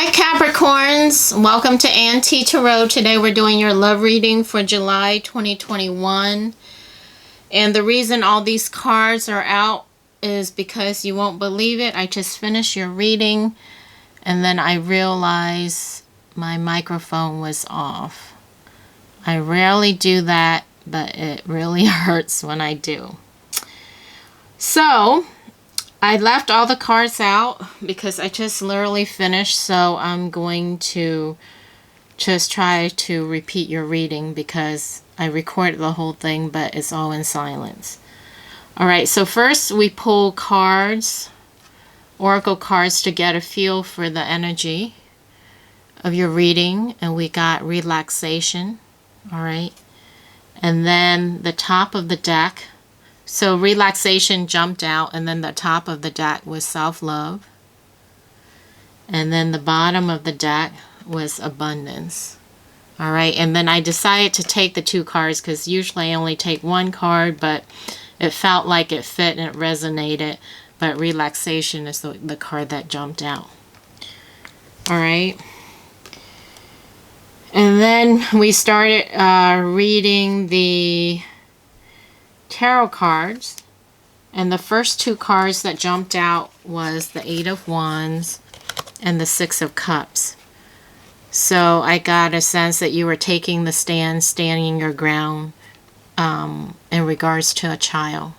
Hi Capricorns, welcome to Auntie Tarot. Today we're doing your love reading for July 2021. And the reason all these cards are out is because you won't believe it. I just finished your reading and then I realized my microphone was off. I rarely do that, but it really hurts when I do. So I left all the cards out because I just literally finished, so I'm going to just try to repeat your reading because I recorded the whole thing, but it's all in silence. Alright, so first we pull cards, oracle cards, to get a feel for the energy of your reading, and we got relaxation. Alright, and then the top of the deck. So relaxation jumped out, and then the top of the deck was self-love. And then the bottom of the deck was abundance. All right, and then I decided to take the two cards because usually I only take one card, but it felt like it fit and it resonated. But relaxation is the card that jumped out. All right. And then we started reading the tarot cards, and the first two cards that jumped out was the Eight of Wands and the Six of Cups. So I got a sense that you were taking the stand, standing your ground in regards to a child.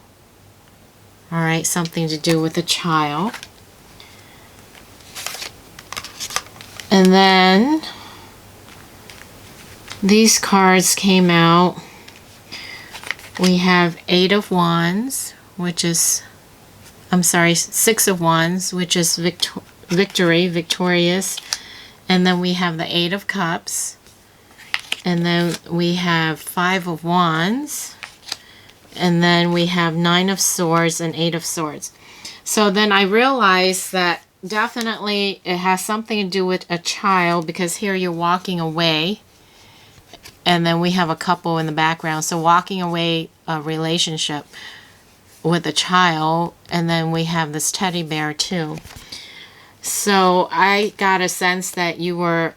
All right, something to do with a child. And then these cards came out. We have Eight of Wands, which is, Six of Wands, which is victory, victorious. And then we have the Eight of Cups. And then we have Five of Wands. And then we have Nine of Swords and Eight of Swords. So then I realized that definitely it has something to do with a child, because here you're walking away. And then we have a couple in the background. So walking away, a relationship with a child. And then we have this teddy bear too. So I got a sense that you were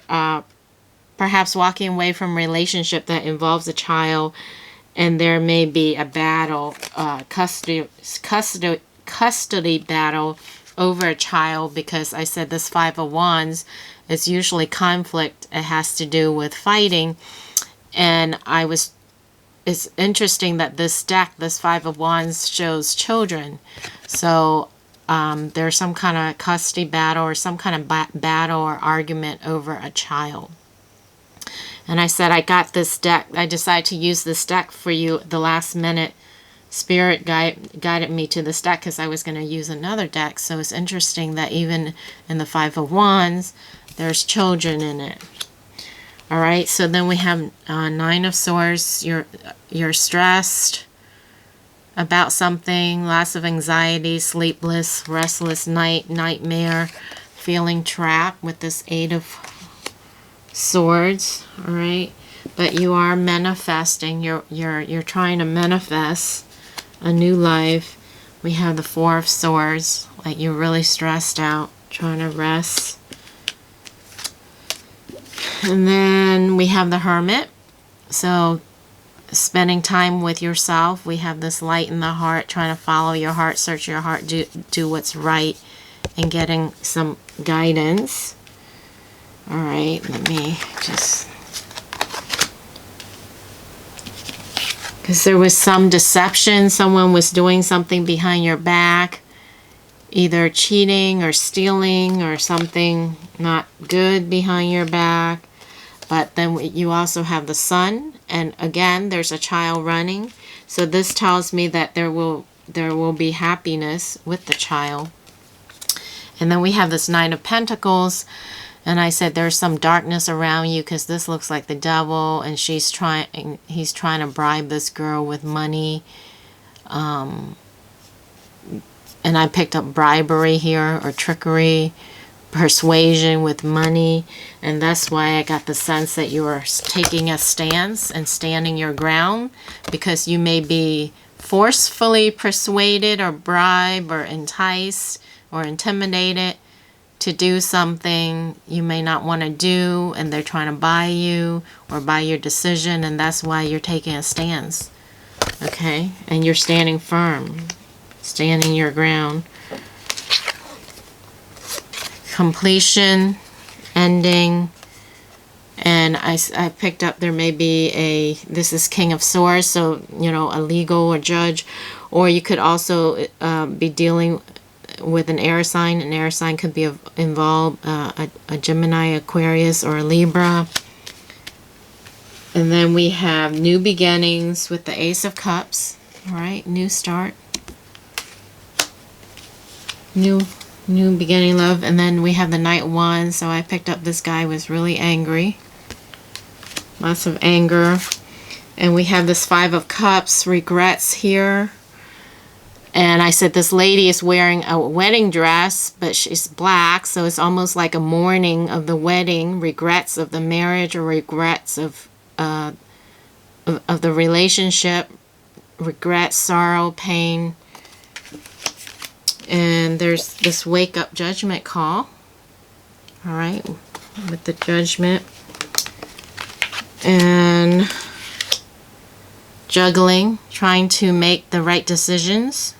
perhaps walking away from a relationship that involves a child. And there may be a battle, custody battle over a child. Because I said this Five of Wands is usually conflict. It has to do with fighting. And it's interesting that this deck, this Five of Wands, shows children. So there's some kind of custody battle or some kind of battle or argument over a child. And I said I got this deck. I decided to use this deck for you the last minute. Spirit guided me to this deck because I was going to use another deck. So it's interesting that even in the Five of Wands, there's children in it. All right, so then we have Nine of Swords. You're stressed about something, lots of anxiety, sleepless, restless night, nightmare, feeling trapped with this Eight of Swords. All right, but you are manifesting. You're trying to manifest a new life. We have the Four of Swords, like you're really stressed out, trying to rest. And then we have the Hermit. So spending time with yourself. We have this light in the heart, trying to follow your heart, search your heart, do what's right, and getting some guidance. All right, let me just, because there was some deception. Someone was doing something behind your back, either cheating or stealing or something not good behind your back. But then you also have the Sun, and again there's a child running. So this tells me that there will be happiness with the child. And then we have this Nine of Pentacles, and I said there's some darkness around you because this looks like the devil, and he's trying to bribe this girl with money. And I picked up bribery here, or trickery, persuasion with money. And that's why I got the sense that you are taking a stance and standing your ground, because you may be forcefully persuaded or bribed or enticed or intimidated to do something you may not want to do, and they're trying to buy you or buy your decision, and that's why you're taking a stance. Okay? And you're standing firm, standing your ground. Completion, ending, and I picked up there may be this is King of Swords, so, you know, a legal or judge, or you could also be dealing with an air sign. An air sign could be involved, a Gemini, Aquarius, or a Libra. And then we have new beginnings with the Ace of Cups. All right, new start, new beginning, love. And then we have the Knight of Wands. So I picked up this guy was really angry, lots of anger. And we have this Five of Cups, regrets here. And I said this lady is wearing a wedding dress, but she's black, so it's almost like a mourning of the wedding, regrets of the marriage, or regrets of the relationship, regret, sorrow, pain. And there's this wake up judgment call. All right, with the Judgment. And juggling, trying to make the right decisions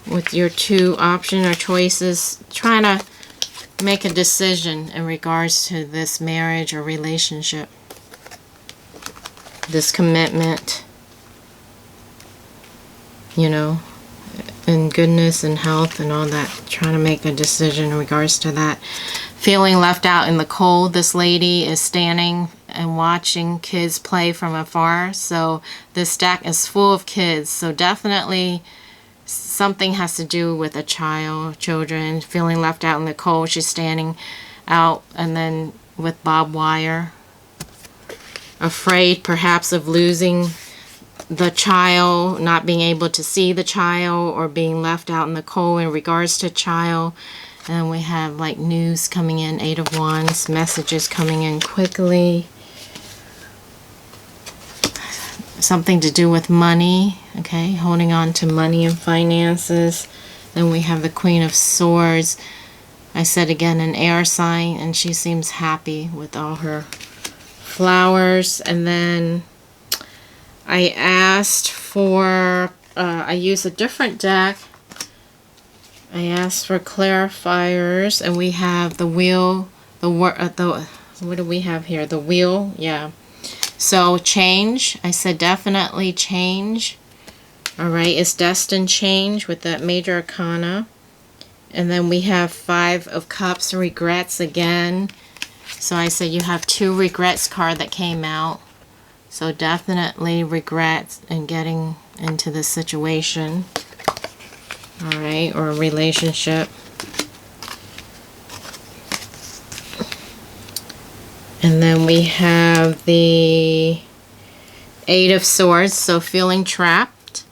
with your two options or choices, trying to make a decision in regards to this marriage or relationship, this commitment, you know, and goodness and health and all that, trying to make a decision in regards to that. Feeling left out in the cold, this lady is standing and watching kids play from afar. So this deck is full of kids, so definitely something has to do with a child, children, feeling left out in the cold. She's standing out, and then with barbed wire, afraid perhaps of losing the child, not being able to see the child, or being left out in the cold in regards to child. And we have like news coming in, Eight of Wands, messages coming in quickly. Something to do with money, okay, holding on to money and finances. Then we have the Queen of Swords. I said again, an air sign, and she seems happy with all her flowers. And then I asked for, I used a different deck. I asked for clarifiers, and we have the wheel, what do we have here? The wheel, yeah. So change, I said definitely change. All right, it's destined change with that major arcana. And then we have Five of Cups, regrets again. So I said you have two regrets card that came out. So definitely regrets in getting into this situation. All right, or a relationship. And then we have the Eight of Swords, so feeling trapped.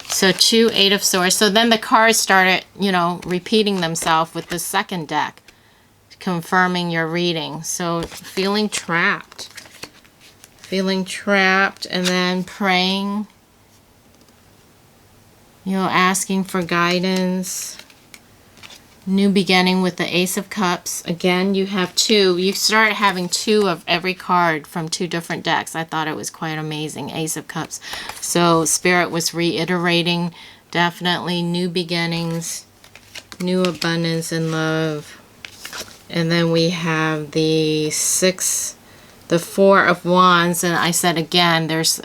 So two Eight of Swords. So then the cards started, you know, repeating themselves with the second deck, confirming your reading. So feeling trapped. Feeling trapped, and then praying, you know, asking for guidance. New beginning with the Ace of Cups. Again, you have two. You start having two of every card from two different decks. I thought it was quite amazing. Ace of Cups. So Spirit was reiterating, definitely new beginnings, new abundance and love. And then we have the Four of Wands. And I said again, there's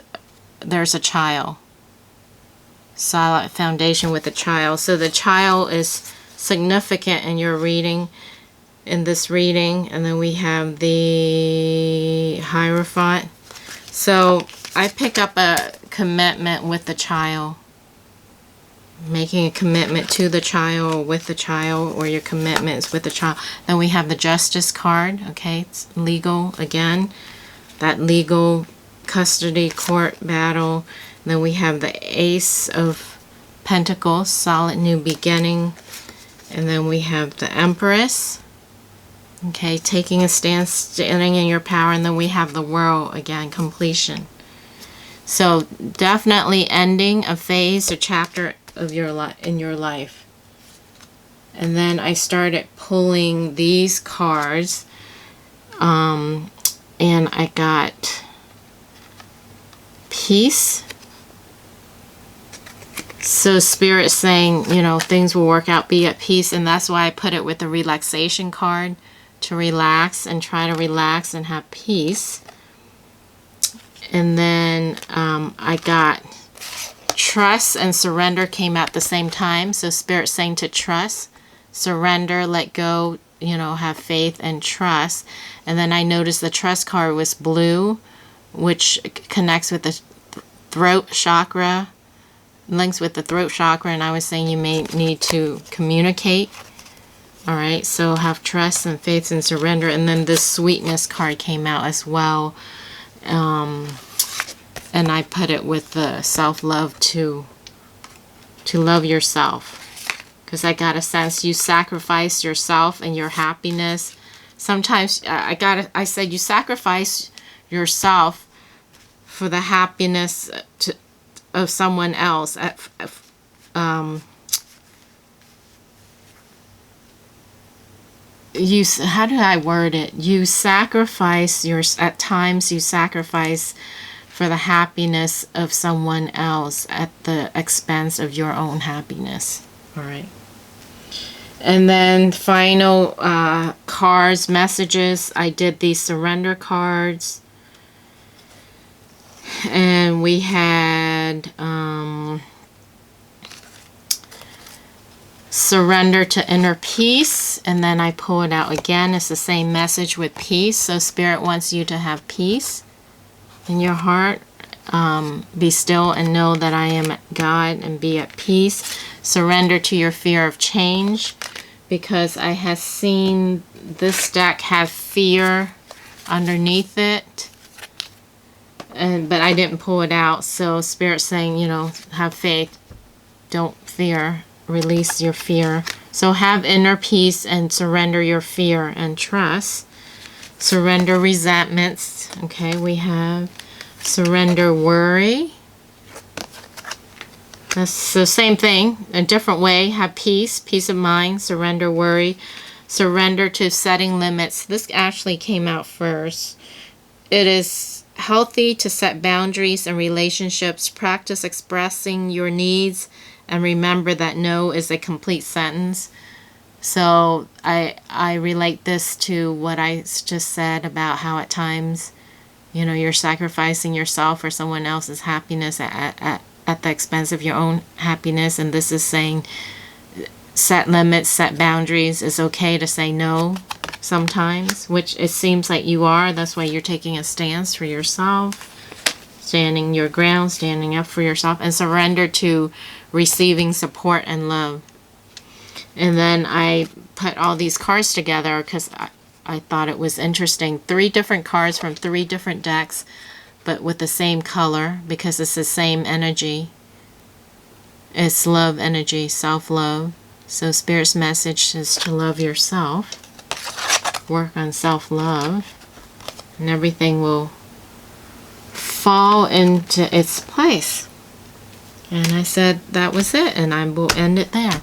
a child. Solid foundation with a child. So the child is significant in your reading, in this reading. And then we have the Hierophant. So I pick up a commitment with the child, making a commitment to the child, or with the child, or your commitments with the child. Then we have the Justice card. Okay, it's legal again, that legal custody court battle. And then we have the Ace of Pentacles, solid new beginning. And then we have the Empress, okay, taking a stance, standing in your power. And then we have the World again, completion. So definitely ending a phase or chapter of your in your life. And then I started pulling these cards. And I got peace. So Spirit saying, you know, things will work out, be at peace. And that's why I put it with the relaxation card, to relax and try to relax and have peace. And then I got trust and surrender came at the same time. So Spirit saying to trust, surrender, let go, you know, have faith and trust. And then I noticed the trust card was blue, which connects with the throat chakra, links with the throat chakra. And I was saying you may need to communicate. All right, so have trust and faith and surrender. And then this sweetness card came out as well. And I put it with the self-love, to love yourself. Because I got a sense you sacrifice yourself and your happiness. Sometimes I said you sacrifice yourself for the happiness of someone else. How do I word it? You sacrifice at times you sacrifice for the happiness of someone else at the expense of your own happiness. All right. And then final cards, messages. I did these surrender cards. And we had surrender to inner peace. And then I pull it out again. It's the same message with peace. So Spirit wants you to have peace in your heart. Be still and know that I am God, and be at peace. Surrender to your fear of change, because I have seen this deck have fear underneath it, but I didn't pull it out. So Spirit's saying, you know, have faith, don't fear, release your fear. So have inner peace and surrender your fear and trust. Surrender resentments. Okay, we have surrender worry. That's the same thing, a different way. Have peace, peace of mind, surrender worry, surrender to setting limits. This actually came out first. It is healthy to set boundaries in relationships. Practice expressing your needs, and remember that no is a complete sentence. So I relate this to what I just said about how at times, you know, you're sacrificing yourself for someone else's happiness at the expense of your own happiness. And this is saying set limits, set boundaries. It's okay to say no sometimes, which it seems like you are. That's why you're taking a stance for yourself, standing your ground, standing up for yourself, and surrender to receiving support and love. And then I put all these cards together because I thought it was interesting. 3 different cards from 3 different decks, but with the same color, because it's the same energy. It's love energy, self-love. So Spirit's message is to love yourself. Work on self-love. And everything will fall into its place. And I said that was it, and I will end it there.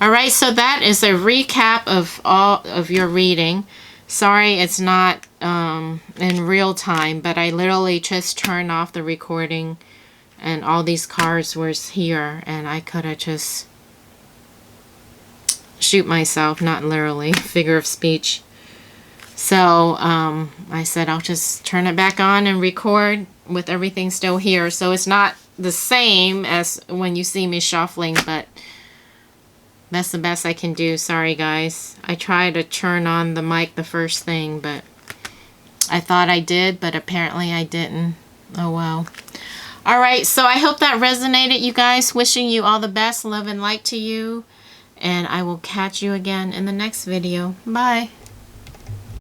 Alright, so that is a recap of all of your reading. Sorry it's not in real time, but I literally just turned off the recording and all these cards were here, and I could have just shoot myself, not literally, figure of speech. So I said I'll just turn it back on and record with everything still here. So it's not the same as when you see me shuffling, but that's the best I can do. Sorry guys. I tried to turn on the mic the first thing, but I thought I did, but apparently I didn't. Oh well. Alright, so I hope that resonated, you guys. Wishing you all the best, love and light to you. And I will catch you again in the next video. Bye.